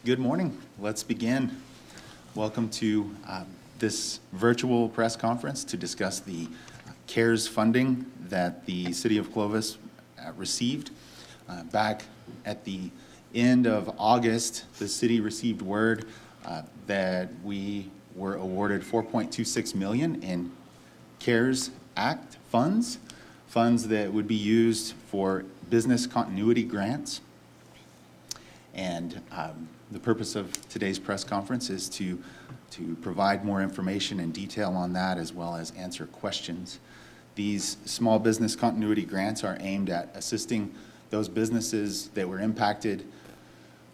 Good morning. Let's begin. Welcome to this virtual press conference to discuss the CARES funding that the City of Clovis received. Back at the end of August, the city received word that we were awarded $4.26 million in CARES Act funds that would be used for business continuity grants. And the purpose of today's press conference is to provide more information and detail on that, as well as answer questions. These small business continuity grants are aimed at assisting those businesses that were impacted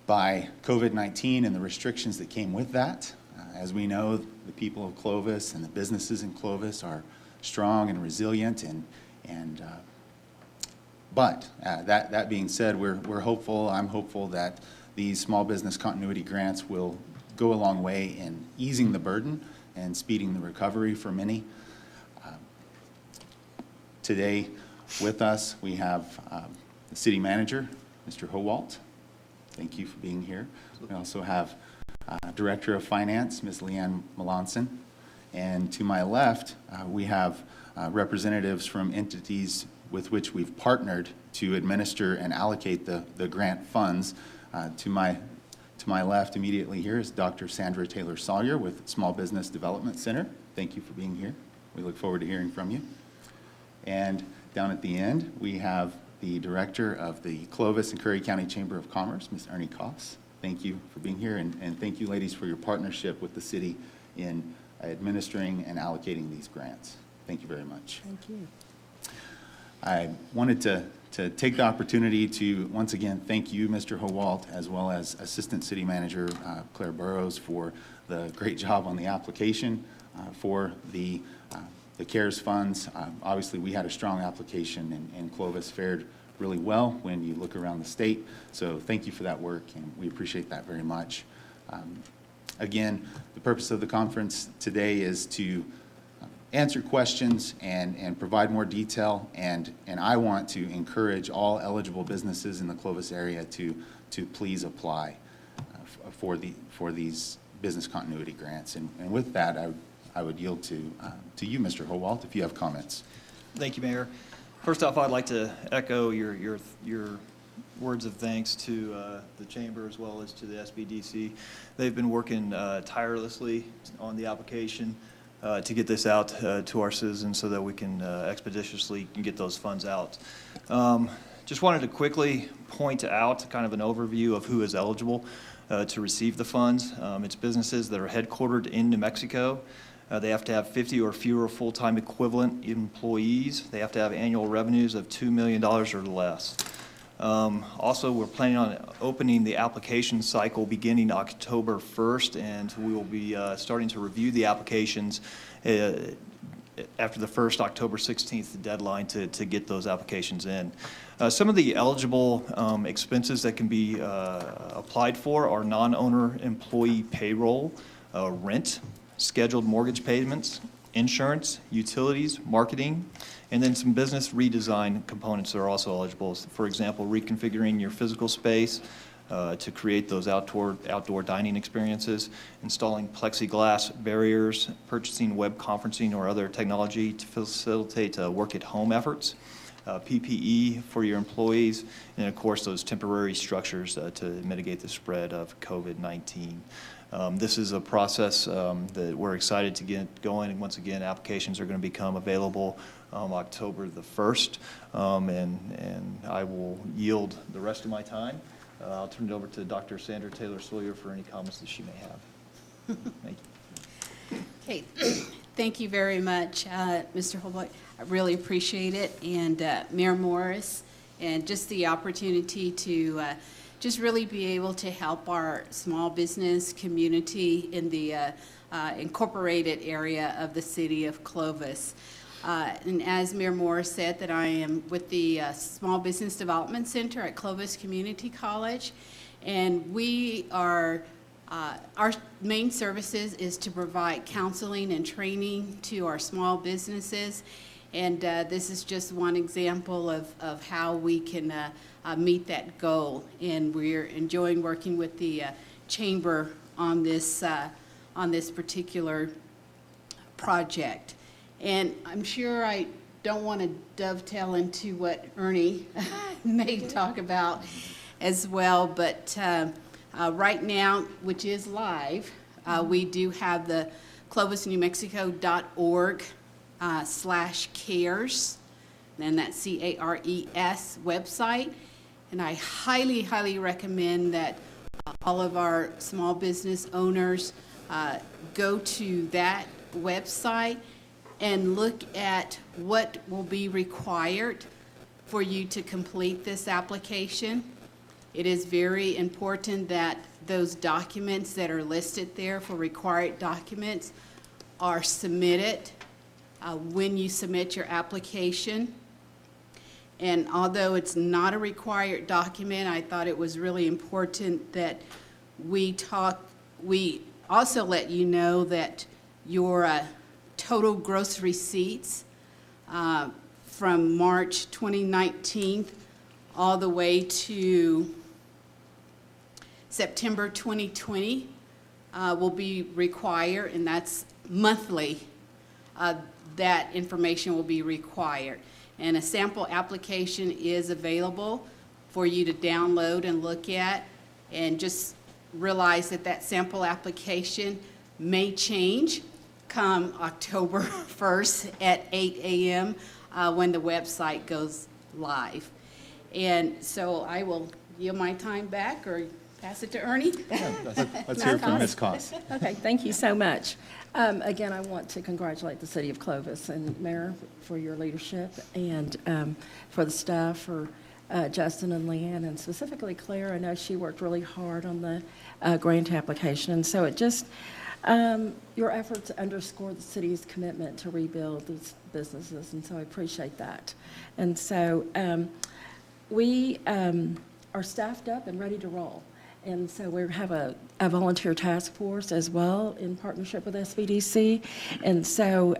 by COVID-19 and the restrictions that came with that. As we know, the people of Clovis and the businesses in Clovis are strong and resilient, but that being said, we're hopeful. I'm hopeful that these small business continuity grants will go a long way in easing the burden and speeding the recovery for many. Today with us, we have the city manager, Mr. Howalt. Thank you for being here. We also have Director of Finance, Ms. Leanne Melanson. And to my left, we have representatives from entities with which we've partnered to administer and allocate the grant funds. To my left immediately here is Dr. Sandra Taylor Sawyer with Small Business Development Center. Thank you for being here. We look forward to hearing from you. And down at the end, we have the Director of the Clovis and Curry County Chamber of Commerce, Ms. Ernie Koss. Thank you for being here, and thank you, ladies, for your partnership with the city in administering and allocating these grants. Thank you very much. Thank you. I wanted to take the opportunity to once again thank you, Mr. Howalt, as well as Assistant City Manager Claire Burrows, for the great job on the application for the CARES funds. Obviously, we had a strong application, and Clovis fared really well when you look around the state. So thank you for that work, and we appreciate that very much. Again, the purpose of the conference today is to answer questions and provide more detail, and I want to encourage all eligible businesses in the Clovis area to please apply for these business continuity grants. And with that, I would yield to you, Mr. Howalt, if you have comments. Thank you, Mayor. First off, I'd like to echo your words of thanks to the Chamber as well as to the SBDC. They've been working tirelessly on the application to get this out to our citizens so that we can expeditiously get those funds out. Just wanted to quickly point out kind of an overview of who is eligible to receive the funds. It's businesses that are headquartered in New Mexico. They have to have 50 or fewer full-time equivalent employees. They have to have annual revenues of $2 million or less. Also, we're planning on opening the application cycle beginning October 1st, and we will be starting to review the applications after the first October 16th deadline to get those applications in. Some of the eligible expenses that can be applied for are non-owner employee payroll, rent, scheduled mortgage payments, insurance, utilities, marketing, and then some business redesign components that are also eligible. For example, reconfiguring your physical space to create those outdoor dining experiences, installing plexiglass barriers, purchasing web conferencing or other technology to facilitate work-at-home efforts, PPE for your employees, and of course those temporary structures to mitigate the spread of COVID-19. This is a process that we're excited to get going, and once again, applications are going to become available October the 1st, and I will yield the rest of my time. I'll turn it over to Dr. Sandra Taylor Sawyer for any comments that she may have. Thank you. Okay, thank you very much, Mr. Holbrook. I really appreciate it, and Mayor Morris, and just the opportunity to just really be able to help our small business community in the incorporated area of the city of Clovis. And as Mayor Morris said, that I am with the Small Business Development Center at Clovis Community College, and we are our main services is to provide counseling and training to our small businesses, and this is just one example of how we can meet that goal. And we're enjoying working with the chamber on this particular project. And I'm sure I don't want to dovetail into what Ernie may talk about as well, but right now, which is live, we do have the clovisnewmexico.org /cares, and that's CARES website. And I highly, highly recommend that all of our small business owners go to that website and look at what will be required for you to complete this application. It is very important that those documents that are listed there for required documents are submitted when you submit your application. And although it's not a required document, I thought it was really important that we also let you know that your total gross receipts from March 2019 all the way to September 2020 will be required, and that's monthly. That information will be required. And a sample application is available for you to download and look at, and just realize that that sample application may change come October 1st at 8 a.m. When the website goes live. And so I will yield my time back or pass it to Ernie. Let's hear from Ms. Koss. Okay, thank you so much. Again, I want to congratulate the city of Clovis and Mayor for your leadership, and for the staff, for Justin and Leanne, and specifically Claire. I know she worked really hard on the grant application, and so it just, your efforts underscore the city's commitment to rebuild these businesses, and so I appreciate that. And so we are staffed up and ready to roll. And so we have a volunteer task force as well in partnership with SBDC. And so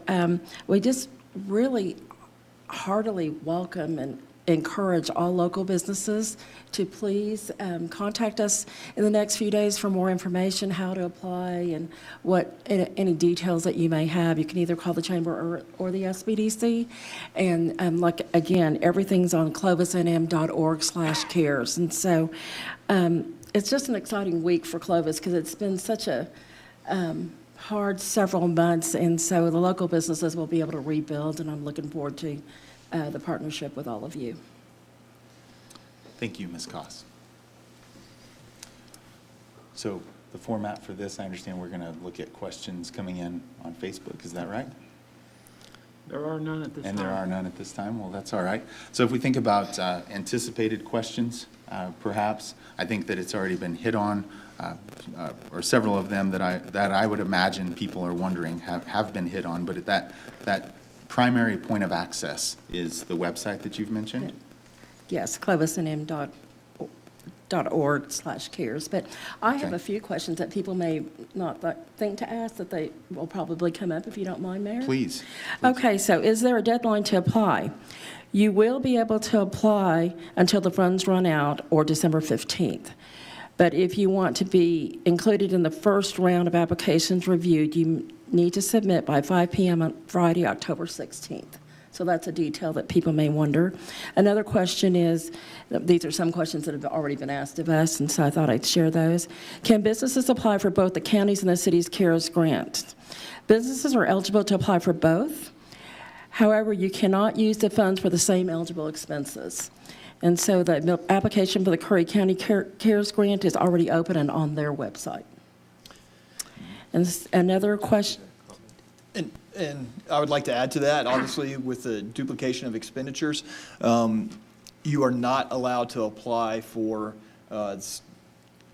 we just really heartily welcome and encourage all local businesses to please contact us in the next few days for more information, how to apply, and what any details that you may have. You can either call the chamber or the SBDC. And like, again, everything's on clovisnm.org/cares. And so it's just an exciting week for Clovis because it's been such a hard several months, and so the local businesses will be able to rebuild, and I'm looking forward to the partnership with all of you. Thank you, Ms. Koss. So the format for this, I understand we're going to look at questions coming in on Facebook. Is that right? There are none at this time. And there are none at this time. Well, that's all right. So if we think about anticipated questions, perhaps, I think that it's already been hit on, or several of them that I would imagine people are wondering have been hit on, but that primary point of access is the website that you've mentioned? Yes, clovisnm.org/cares. But I have Okay. a few questions that people may not think to ask that they will probably come up, if you don't mind, Mayor. Please. Okay, so is there a deadline to apply? You will be able to apply until the funds run out, or December 15th. But if you want to be included in the first round of applications reviewed, you need to submit by 5 p.m. on Friday, October 16th. So that's a detail that people may wonder. Another question is, these are some questions that have already been asked of us, and so I thought I'd share those. Can businesses apply for both the county's and the city's CARES grant? Businesses are eligible to apply for both. However, you cannot use the funds for the same eligible expenses. And so the application for the Curry County CARES grant is already open and on their website. And another question. And I would like to add to that, obviously, with the duplication of expenditures, you are not allowed to apply for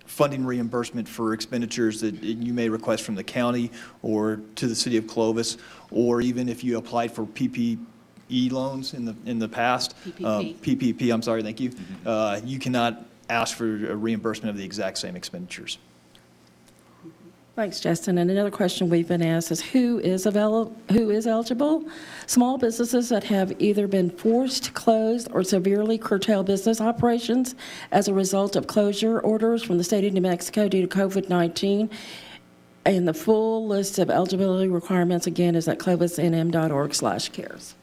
funding reimbursement for expenditures that you may request from the county or to the city of Clovis, or even if you applied for PPE loans in the past. PPP, I'm sorry, thank you. You cannot ask for a reimbursement of the exact same expenditures. Thanks, Justin. And another question we've been asked is who is eligible? Small businesses that have either been forced to close or severely curtail business operations as a result of closure orders from the state of New Mexico due to COVID-19. And the full list of eligibility requirements, again, is at clovisnm.org/cares.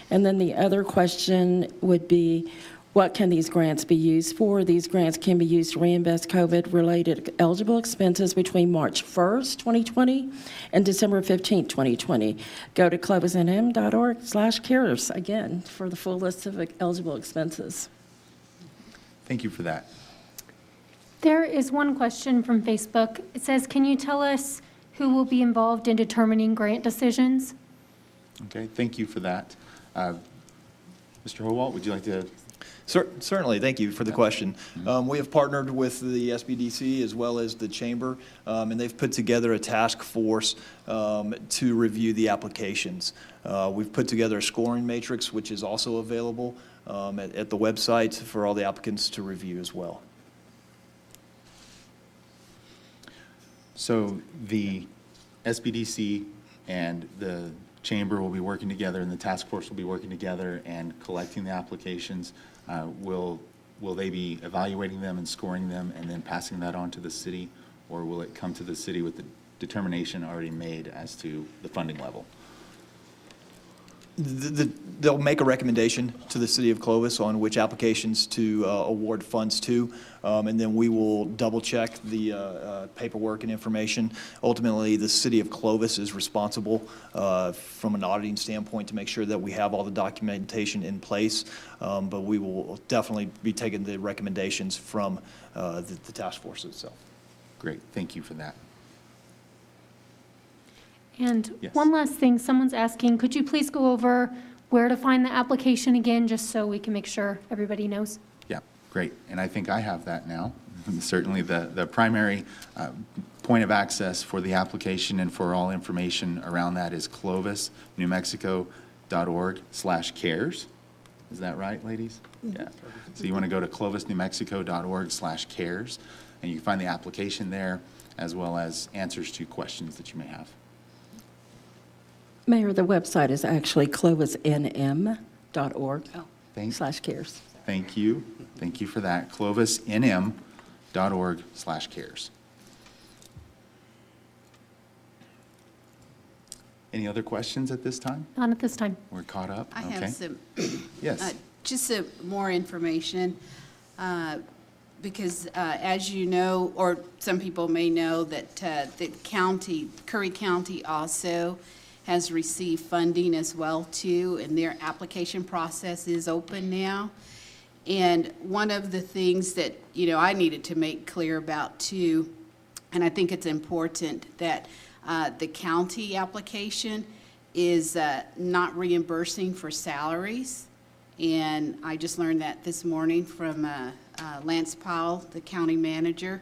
And then the other question would be, what can these grants be used for? These grants can be used to reinvest COVID-related eligible expenses between March 1st, 2020 and December 15th, 2020. Go to clovisnm.org/cares, again, for the full list of eligible expenses. Thank you for that. There is one question from Facebook. It says, can you tell us who will be involved in determining grant decisions? Okay, thank you for that. Mr. Howalt, would you like to? Certainly, thank you for the question. We have partnered with the SBDC as well as the Chamber, and they've put together a task force to review the applications. We've put together a scoring matrix, which is also available at the website for all the applicants to review as well. So the SBDC and the Chamber will be working together, and the task force will be working together and collecting the applications. Will they be evaluating them and scoring them and then passing that on to the city, or will it come to the city with the determination already made as to the funding level? They'll make a recommendation to the city of Clovis on which applications to award funds to, and then we will double-check the paperwork and information. Ultimately, the city of Clovis is responsible from an auditing standpoint to make sure that we have all the documentation in place, but we will definitely be taking the recommendations from the task force itself. Great, thank you for that. And Yes. one last thing, someone's asking, could you please go over where to find the application again, just so we can make sure everybody knows? Yeah, great. And I think I have that now. Certainly the primary point of access for the application and for all information around that is clovisnewmexico.org/cares. Is that right, ladies? Yeah. So you want to go to clovisnewmexico.org/cares, and you can find the application there as well as answers to questions that you may have. Mayor, the website is actually Thank- clovisnm.org/cares. Thank you. Thank you for that. clovisnm.org/cares. Any other questions at this time? Not at this time. We're caught up? I Okay. have some, Yes. just some more information, because as you know, or some people may know, that the county, Curry County also has received funding as well too, and their application process is open now. And one of the things that, I needed to make clear about too, and I think it's important, that the county application is not reimbursing for salaries. And I just learned that this morning from Lance Powell, the county manager.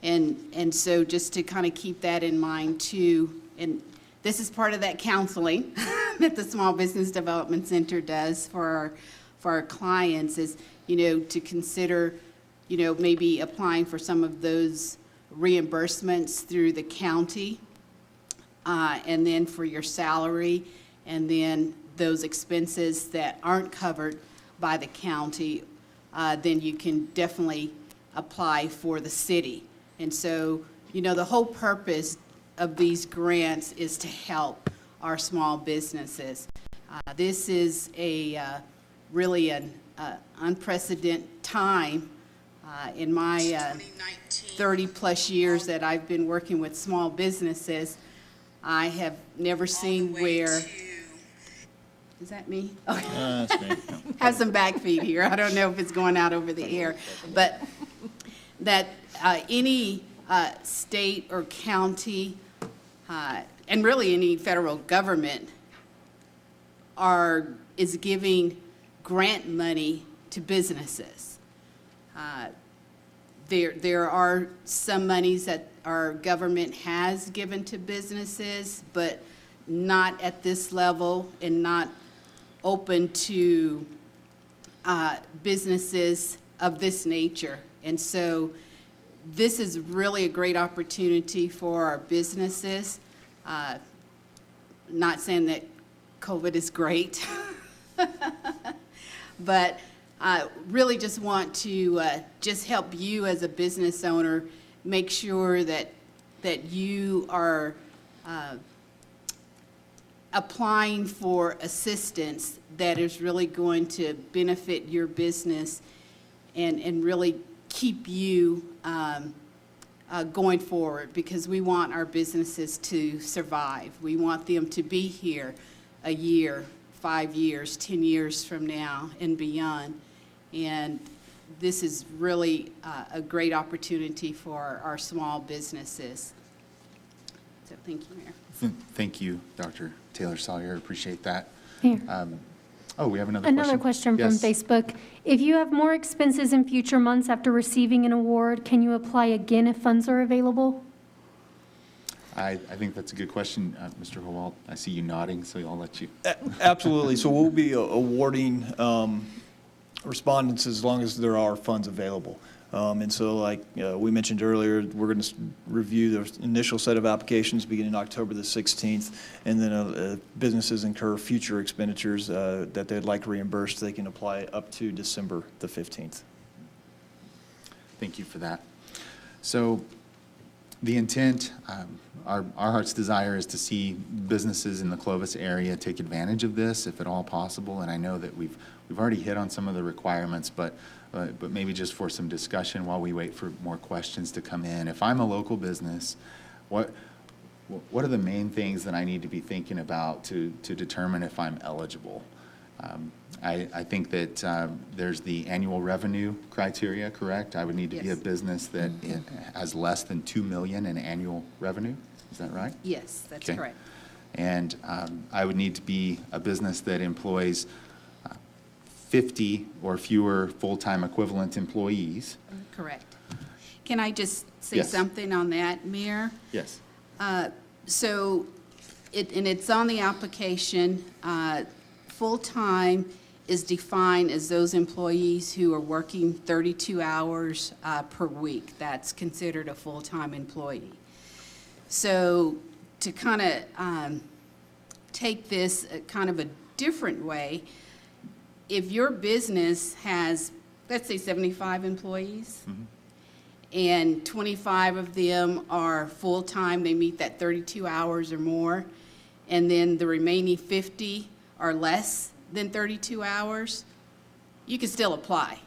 And so just to kind of keep that in mind too, and this is part of that counseling that the Small Business Development Center does for our clients, is, to consider, maybe applying for some of those reimbursements through the county, and then for your salary, and then those expenses that aren't covered by the county, then you can definitely apply for the city. And so, the whole purpose of these grants is to help our small businesses. This is really an unprecedented time in my 30-plus years that I've been working with small businesses. I have never seen where... Is that me? Okay. That's me. Have some back feed here. I don't know if it's going out over the air, but that any state or county, and really any federal government, is giving grant money to businesses. There are some monies that our government has given to businesses, but not at this level and not open to businesses of this nature. And so this is really a great opportunity for our businesses. Not saying that COVID is great, but I really just want to just help you as a business owner make sure that you are applying for assistance that is really going to benefit your business and really keep you going forward, because we want our businesses to survive. We want them to be here a year, 5 years, 10 years from now and beyond. And this is really a great opportunity for our small businesses. So thank you, Mayor. Thank you, Dr. Taylor Sawyer. Appreciate that. Mayor. We have another question. From Yes. Facebook. If you have more expenses in future months after receiving an award, can you apply again if funds are available? I think that's a good question, Mr. Howald. I see you nodding, so I'll let you. Absolutely. So we'll be awarding respondents as long as there are funds available. And so like we mentioned earlier, we're going to review the initial set of applications beginning October the 16th, and then businesses incur future expenditures that they'd like reimbursed. They can apply up to December the 15th. Thank you for that. So the intent, our heart's desire is to see businesses in the Clovis area take advantage of this if at all possible. And I know that we've already hit on some of the requirements, but maybe just for some discussion while we wait for more questions to come in. If I'm a local business, what are the main things that I need to be thinking about to determine if I'm eligible? I think that there's the annual revenue criteria, correct? I would need to be a Yes. business that has less than 2 million in annual revenue. Is that right? Yes, that's Okay. correct. And I would need to be a business that employs 50 or fewer full-time equivalent employees. Correct. Can I just say Yes. something on that, Mayor? Yes. So, and it's on the application, full-time is defined as those employees who are working 32 hours per week. That's considered a full-time employee. So to kind of take this kind of a different way, if your business has, let's say 75 employees, and 25 of them are full-time, they meet that 32 hours or more, and then the remaining 50 are less than 32 hours, you can still apply.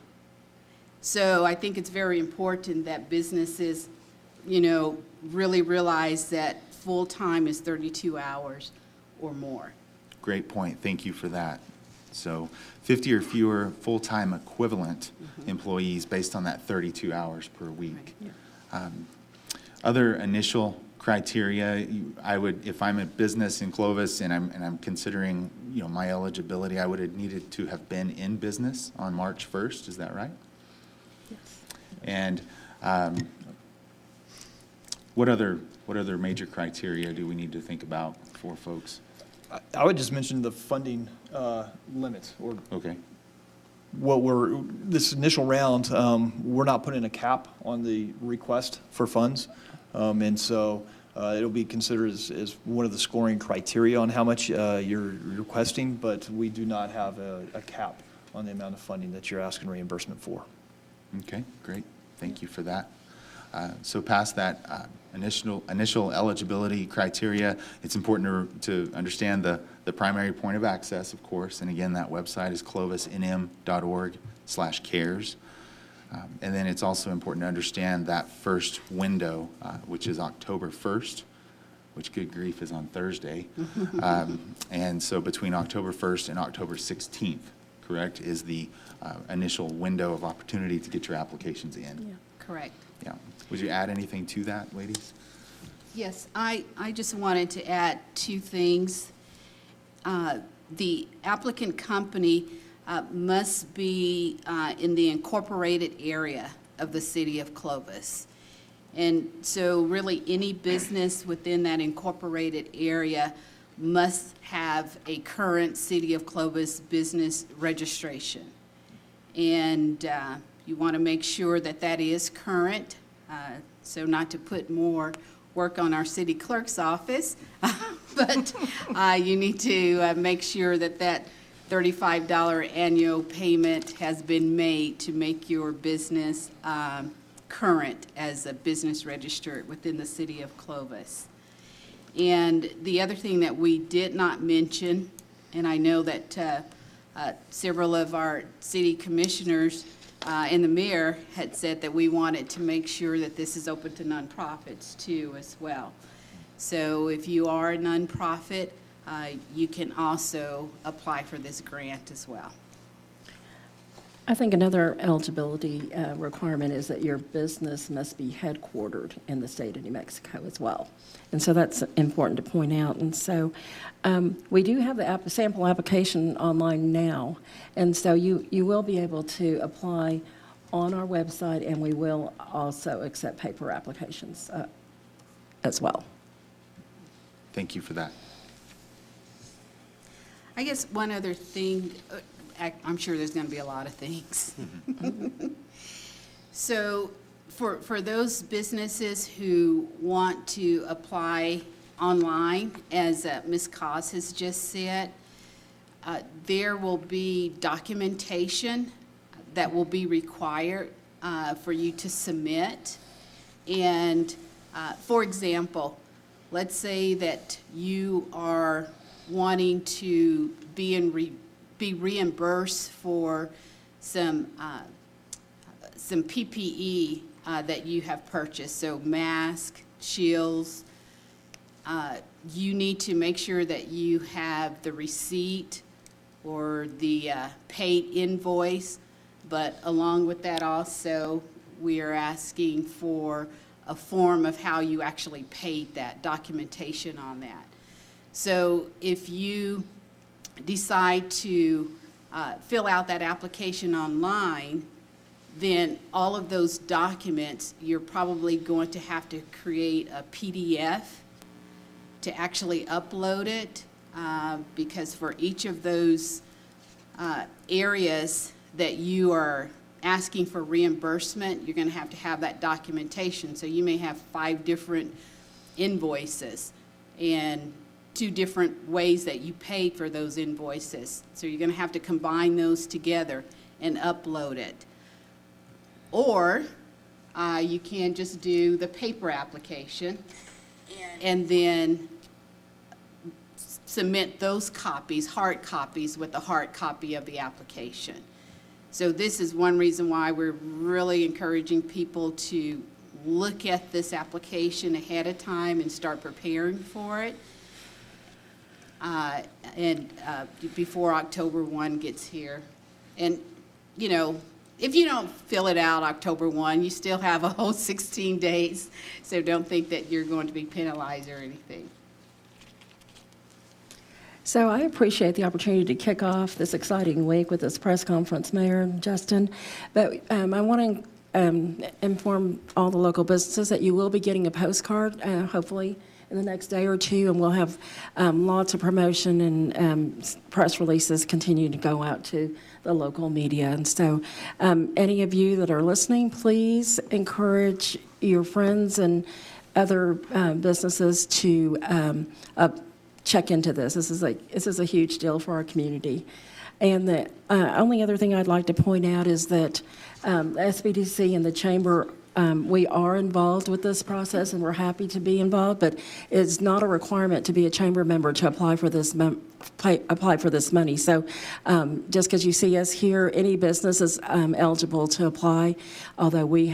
So I think it's very important that businesses, really realize that full-time is 32 hours or more. Great point. Thank you for that. So 50 or fewer full-time equivalent employees based on that 32 hours per week. Other initial criteria, I would, if I'm a business in Clovis and I'm considering, my eligibility, I would have needed to have been in business on March 1st. Is that right? Yes. And what other major criteria do we need to think about for folks? I would just mention the funding limits, or Okay. this initial round, we're not putting a cap on the request for funds. And so it'll be considered as one of the scoring criteria on how much you're requesting, but we do not have a cap on the amount of funding that you're asking reimbursement for. Okay, great. Thank you for that. So past that initial eligibility criteria, it's important to understand the primary point of access, of course. And again, that website is clovisnm.org/cares. And then it's also important to understand that first window, which is October 1st, which, good grief, is on Thursday. And so between October 1st and October 16th, correct, is the initial window of opportunity to get your applications in. Yeah. Correct. Yeah. Would you add anything to that, ladies? Yes, I just wanted to add two things. The applicant company must be in the incorporated area of the city of Clovis. And so really any business within that incorporated area must have a current City of Clovis business registration. And you want to make sure that that is current. So not to put more work on our city clerk's office, but you need to make sure that that $35 annual payment has been made to make your business current as a business registered within the city of Clovis. And the other thing that we did not mention, and I know that several of our city commissioners and the mayor had said that we wanted to make sure that this is open to nonprofits too as well. So if you are a nonprofit, you can also apply for this grant as well. I think another eligibility requirement is that your business must be headquartered in the state of New Mexico as well. And so that's important to point out. And so we do have the sample application online now. And so you will be able to apply on our website, and we will also accept paper applications as well. Thank you for that. I guess one other thing, I'm sure there's going to be a lot of things. So for those businesses who want to apply online, as Ms. Cos has just said, there will be documentation that will be required for you to submit. And for example, let's say that you are wanting to be reimbursed for some PPE that you have purchased, so masks, shields. You need to make sure that you have the receipt or the paid invoice, but along with that also, we are asking for a form of how you actually paid that, documentation on that. So if you decide to fill out that application online, then all of those documents, you're probably going to have to create a PDF to actually upload it, because for each of those areas that you are asking for reimbursement, you're going to have that documentation. So you may have 5 different invoices and 2 different ways that you paid for those invoices. So you're going to have to combine those together and upload it. Or you can just do the paper application and then submit those copies, hard copies, with the hard copy of the application. So this is one reason why we're really encouraging people to look at this application ahead of time and start preparing for it. Before October 1 gets here. And, you know, if you don't fill it out October 1, you still have a whole 16 days, so don't think that you're going to be penalized or anything. So I appreciate the opportunity to kick off this exciting week with this press conference, Mayor and Justin. But I want to inform all the local businesses that you will be getting a postcard, hopefully in the next day or two, and we'll have lots of promotion and press releases continue to go out to the local media. And so any of you that are listening, please encourage your friends and other businesses to check into this. This is a huge deal for our community. And the only other thing I'd like to point out is that SBDC and the Chamber, we are involved with this process, and we're happy to be involved, but it's not a requirement to be a Chamber member to apply for this money. So just because you see us here, any business is eligible to apply, although we're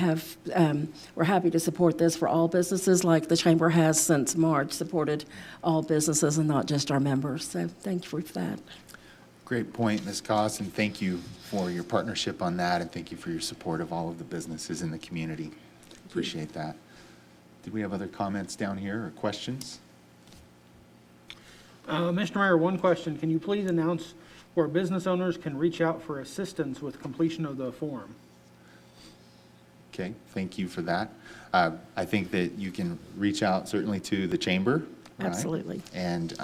happy to support this for all businesses, like the Chamber has since March supported all businesses and not just our members. So thank you for that. Great point, Ms. Koss, and thank you for your partnership on that, and thank you for your support of all of the businesses in the community. Appreciate that. Did we have other comments down here or questions? Mr. Mayor, one question. Can you please announce where business owners can reach out for assistance with completion of the form? Okay, thank you for that. I think that you can reach out certainly to the Chamber. Right? Absolutely. And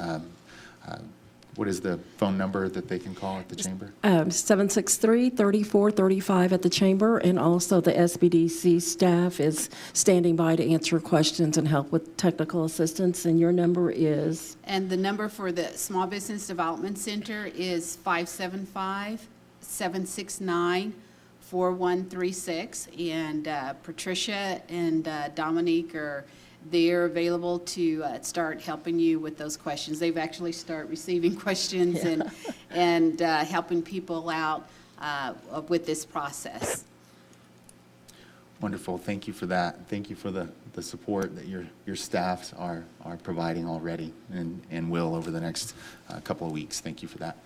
What is the phone number that they can call at the chamber? 763-3435 at the chamber, and also the SBDC staff is standing by to answer questions and help with technical assistance, and your number is? And the number for the Small Business Development Center is 575-769-4136. And Patricia and Dominique they're available to start helping you with those questions. They've actually started receiving questions and helping people out with this process. Wonderful. Thank you for that. Thank you for the support that your staffs are providing already and will over the next couple of weeks. Thank you for that.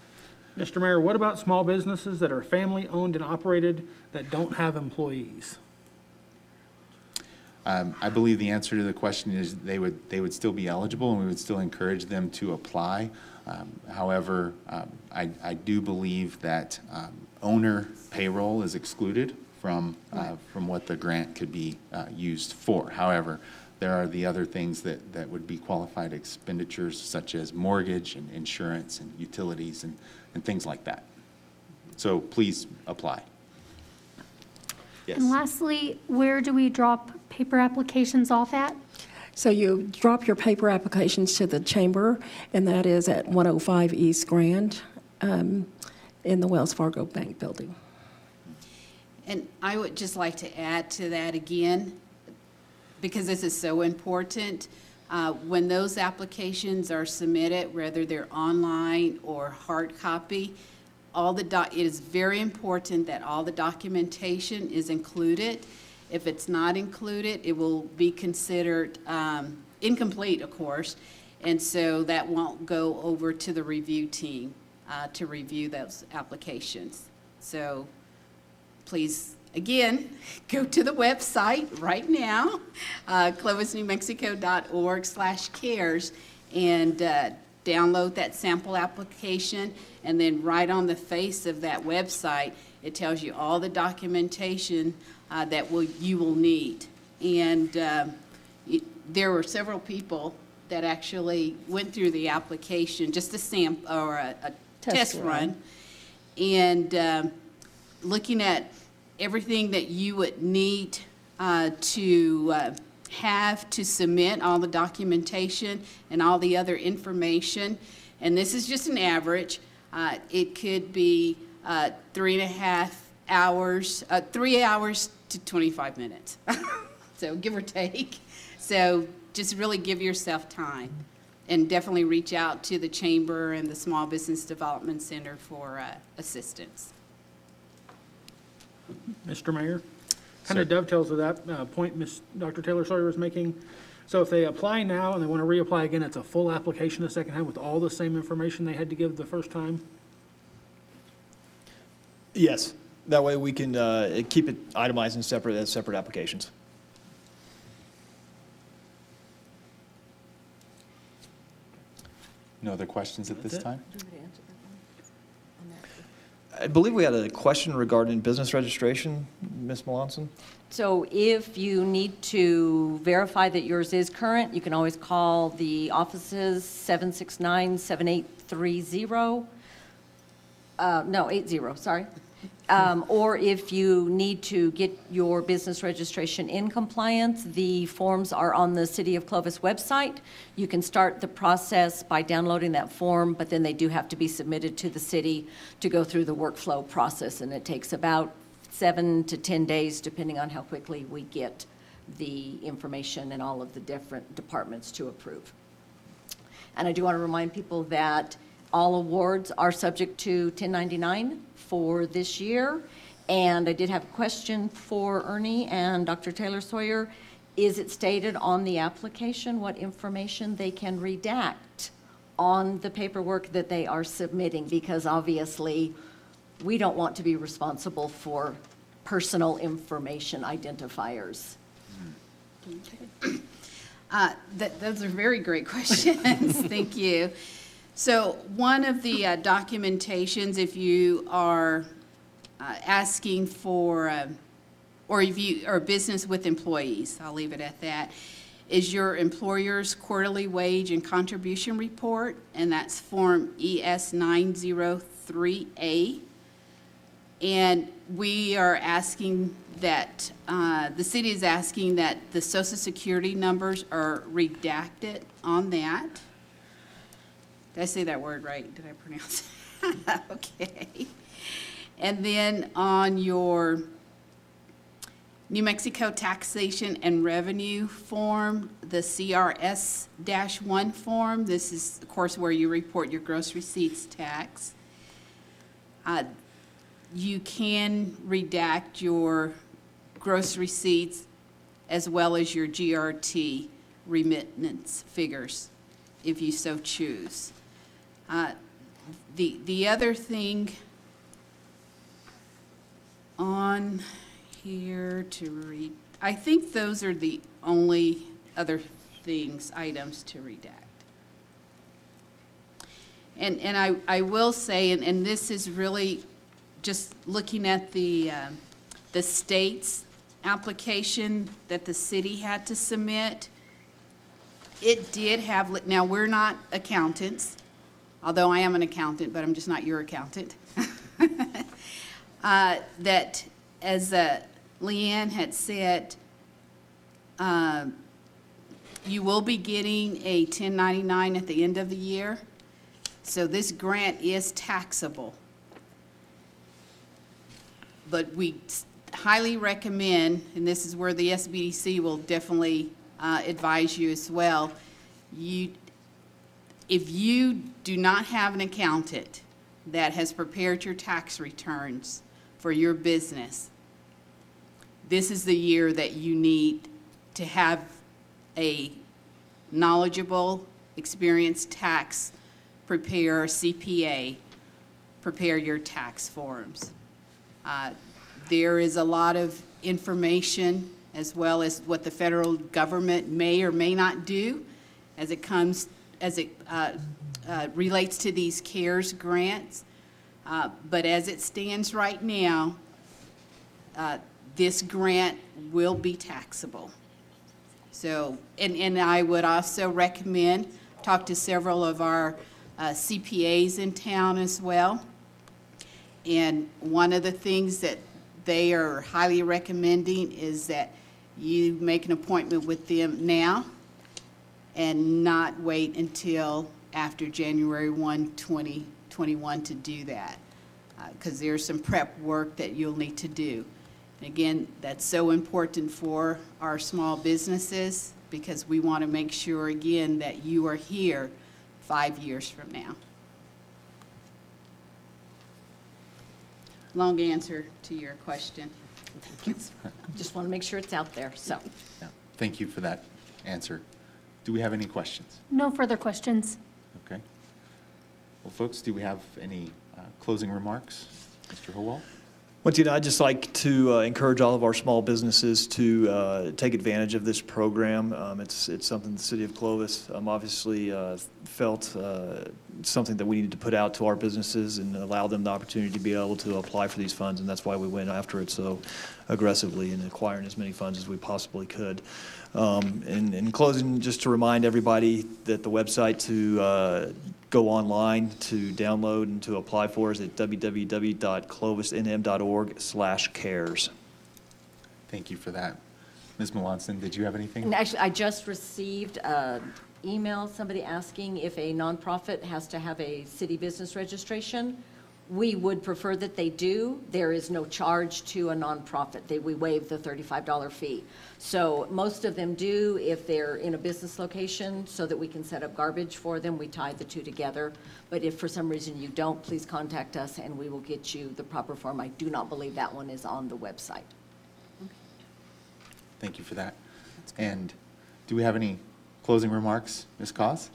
Mr. Mayor, what about small businesses that are family-owned and operated that don't have employees? I believe the answer to the question is they would still be eligible, and we would still encourage them to apply. However, I do believe that owner payroll is excluded from what the grant could be used for. However, there are the other things that would be qualified expenditures, such as mortgage and insurance and utilities and things like that. So please apply. Yes. And lastly, where do we drop paper applications off at? So you drop your paper applications to the chamber, and that is at 105 East Grand in the Wells Fargo Bank Building. And I would just like to add to that again, because this is so important. When those applications are submitted, whether they're online or hard copy, it is very important that all the documentation is included. If it's not included, it will be considered incomplete, of course, and so that won't go over to the review team to review those applications. So please, again, go to the website right now, clovisnewmexico.org/cares, and download that sample application, and then right on the face of that website, it tells you all the documentation that you will need. And there were several people that actually went through the application, just a test run, and looking at everything that you would need to have to submit, all the documentation and all the other information. And this is just an average. It could be 3.5 hours, 3 hours to 25 minutes. So give or take. So just really give yourself time, and definitely reach out to the Chamber and the Small Business Development Center for assistance. Mr. Mayor? Kind Sir. of dovetails with that point Dr. Taylor Sawyer was making. So if they apply now and they want to reapply again, it's a full application the second time with all the same information they had to give the first time? Yes, that way we can keep it itemized and separate as separate applications. No other questions at this That's it. time? I believe we had a question regarding business registration, Ms. Melanson? So if you need to verify that yours is current, you can always call the offices 769-7830. No, 80, sorry. Or if you need to get your business registration in compliance, the forms are on the City of Clovis website. You can start the process by downloading that form, but then they do have to be submitted to the city to go through the workflow process, and it takes about 7 to 10 days, depending on how quickly we get the information and all of the different departments to approve. And I do want to remind people that all awards are subject to 1099 for this year. And I did have a question for Ernie and Dr. Taylor Sawyer. Is it stated on the application what information they can redact on the paperwork that they are submitting? Because obviously, we don't want to be responsible for personal information identifiers. Those are very great questions. Thank you. So one of the documentations, if you are asking for, or if you are a business with employees, I'll leave it at that, is your employer's quarterly wage and contribution report, and that's Form ES 903A. And we are asking that, the city is asking that the Social Security numbers are redacted on that. Did I say that word right? Did I pronounce it? Okay. And then on your New Mexico Taxation and Revenue form, the CRS-1 form, this is, of course, where you report your gross receipts tax. You can redact your gross receipts as well as your GRT remittance figures, if you so choose. The other thing on here to read, I think those are the only other things, items to redact. And I will say, and this is really just looking at the state's application that the city had to submit, it did have, now we're not accountants, although I am an accountant, but I'm just not your accountant. That, as Leanne had said, you will be getting a 1099 at the end of the year. So this grant is taxable. But we highly recommend, and this is where the SBDC will definitely advise you as well, if you do not have an accountant that has prepared your tax returns for your business, this is the year that you need to have a knowledgeable, experienced tax preparer, CPA, prepare your tax forms. There is a lot of information, as well as what the federal government may or may not do as it relates to these CARES grants. But as it stands right now, this grant will be taxable. So, and I would also recommend, talk to several of our CPAs in town as well. And one of the things that they are highly recommending is that you make an appointment with them now and not wait until after January 1, 2021 to do that, because there's some prep work that you'll need to do. And again, that's so important for our small businesses, because we want to make sure, again, that you are here 5 years from now. Long answer to your question. Just want to make sure it's out there, so. Yeah, thank you for that answer. Do we have any questions? No further questions. Okay. Well, folks, do we have any closing remarks? Mr. Howell? Once again, I'd just like to encourage all of our small businesses to take advantage of this program. It's something the city of Clovis obviously felt something that we needed to put out to our businesses and allow them the opportunity to be able to apply for these funds, and that's why we went after it so aggressively and acquiring as many funds as we possibly could. In closing, just to remind everybody that the website to go online to download and to apply for is at www.clovisnm.org/cares. Thank you for that. Ms. Melanson, did you have anything? And actually, I just received an email, somebody asking if a nonprofit has to have a city business registration. We would prefer that they do. There is no charge to a nonprofit. We waive the $35 fee. So most of them do if they're in a business location, so that we can set up garbage for them. We tie the two together. But if for some reason you don't, please contact us and we will get you the proper form. I do not believe that one is on the website. Thank you for that. And do we have any closing remarks, Ms. Cos?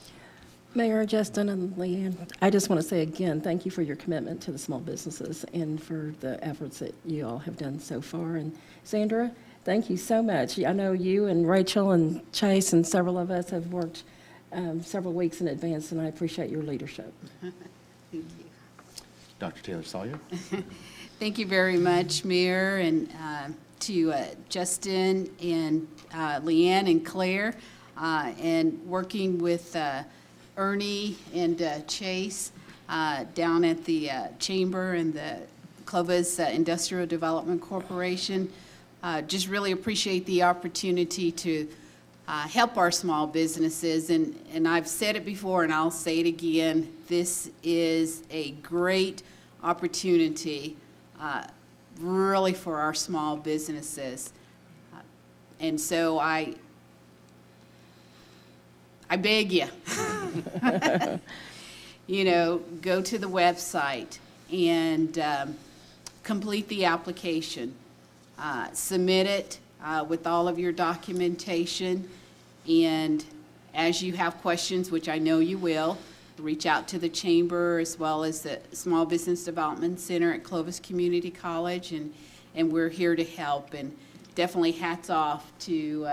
Mayor, Justin, and Leanne, I just want to say again, thank you for your commitment to the small businesses and for the efforts that you all have done so far. And Sandra, thank you so much. I know you and Rachel and Chase and several of us have worked several weeks in advance, and I appreciate your leadership. Thank you. Dr. Taylor Sawyer? Thank you very much, Mayor, and to Justin and Leanne and Claire. and working with Ernie and Chase down at the Chamber and the Clovis Industrial Development Corporation. Just really appreciate the opportunity to help our small businesses. And I've said it before and I'll say it again, this is a great opportunity really for our small businesses. And so I beg you, go to the website and complete the application. Submit it with all of your documentation. And as you have questions, which I know you will, reach out to the Chamber as well as the Small Business Development Center at Clovis Community College, and we're here to help. And definitely hats off to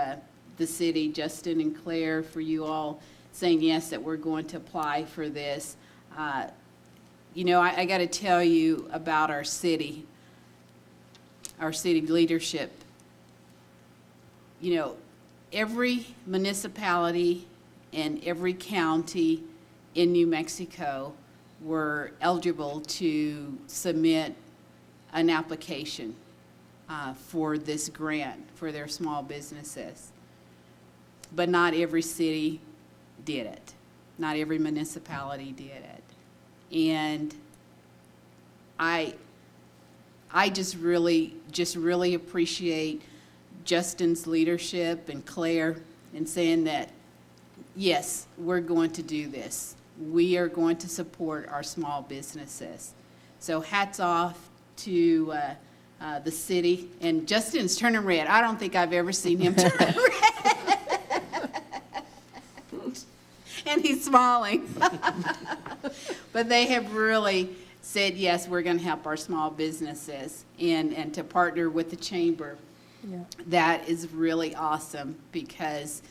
the city, Justin and Claire, for you all saying yes, that we're going to apply for this. I got to tell you about our city leadership. Every municipality and every county in New Mexico were eligible to submit an application for this grant for their small businesses. But not every city did it. Not every municipality did it. And I just really appreciate Justin's leadership and Claire in saying that, yes, we're going to do this. We are going to support our small businesses. So hats off to the city. And Justin's turning red. I don't think I've ever seen him turn red. And he's smiling. But they have really said, yes, we're going to help our small businesses and to partner with the Chamber. Yeah. That is really awesome because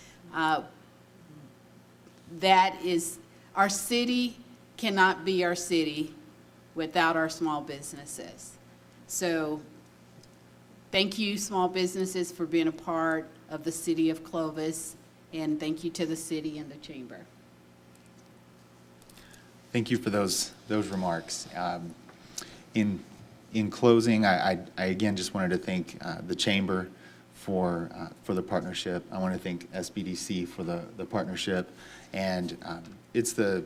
that is, our city cannot be our city without our small businesses. So thank you, small businesses, for being a part of the city of Clovis, and thank you to the city and the Chamber. Thank you for those remarks. In closing, I again just wanted to thank the Chamber for the partnership. I want to thank SBDC for the partnership, and it's the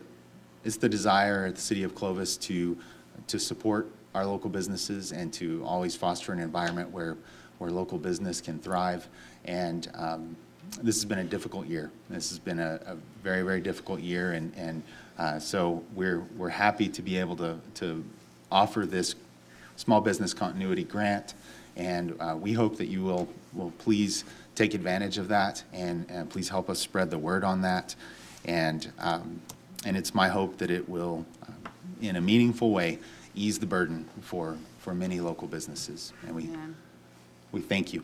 desire at the City of Clovis to support our local businesses and to always foster an environment where local business can thrive. And this has been a difficult year. This has been a very, very difficult year, and so we're happy to be able to offer this small business continuity grant, and we hope that you will please take advantage of that and please help us spread the word on that. And it's my hope that it will, in a meaningful way, ease the burden for many local businesses. And we thank you.